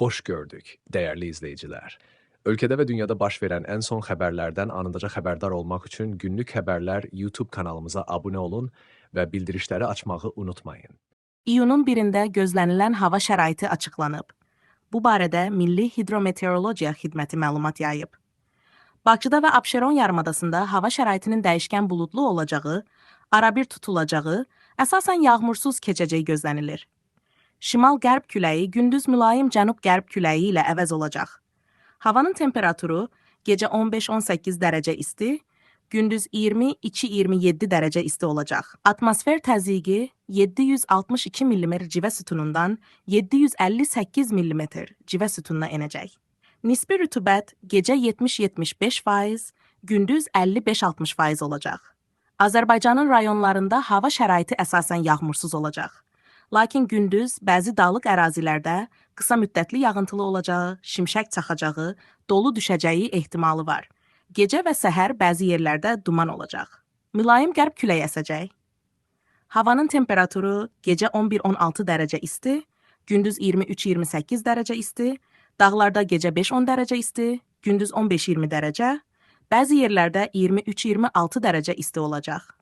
Hoş gördük, değerli izleyiciler. Ülkede ve dünyada baş verən ən son xəbərlərdən anındaca xəbərdar olmaq üçün Günlük Xəbərlər YouTube kanalımıza abunə olun və bildirişləri açmağı unutmayın. İyunun 1-də gözlənilən hava şəraiti açıqlanıb. Bu barədə Milli Hidrometeorologiya Xidməti məlumat yayıb. Bakıda və Abşeron yarımadasında hava şəraitinin dəyişkən buludlu olacağı, arabir tutulacağı, əsasən yağmursuz keçəcəyi gözlənilir. Şimal-qərb küləyi gündüz mülayim cənub-qərb küləyi ilə əvəz olacaq. Havanın temperaturu gecə 15-18 dərəcə isti, gündüz 22-27 dərəcə isti olacaq. Atmosfer təzyiqi 762 mm civə sütunundan 758 mm civə sütununa enəcək. Nisbi rütubət gecə 70-75%, gündüz 55-60% olacaq. Azərbaycanın rayonlarında hava şəraiti əsasən yağmursuz olacaq. Lakin gündüz bəzi dağlıq ərazilərdə qısa müddətli yağıntılı olacağı, şimşək çaxacağı, dolu düşəcəyi ehtimalı var. Gecə və səhər bəzi yerlərdə duman olacaq. Mülayim qərb küləyi əsəcək. Havanın temperaturu gecə 11-16 dərəcə isti, gündüz 23-28 dərəcə isti, dağlarda gecə 5-10 dərəcə isti, gündüz 15-20 dərəcə, bəzi yerlərdə 23-26 dərəcə isti olacaq.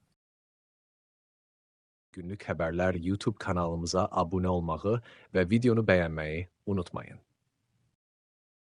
Günlük Xəbərlər YouTube kanalımıza abunə olmağı və videonu bəyənməyi unutmayın.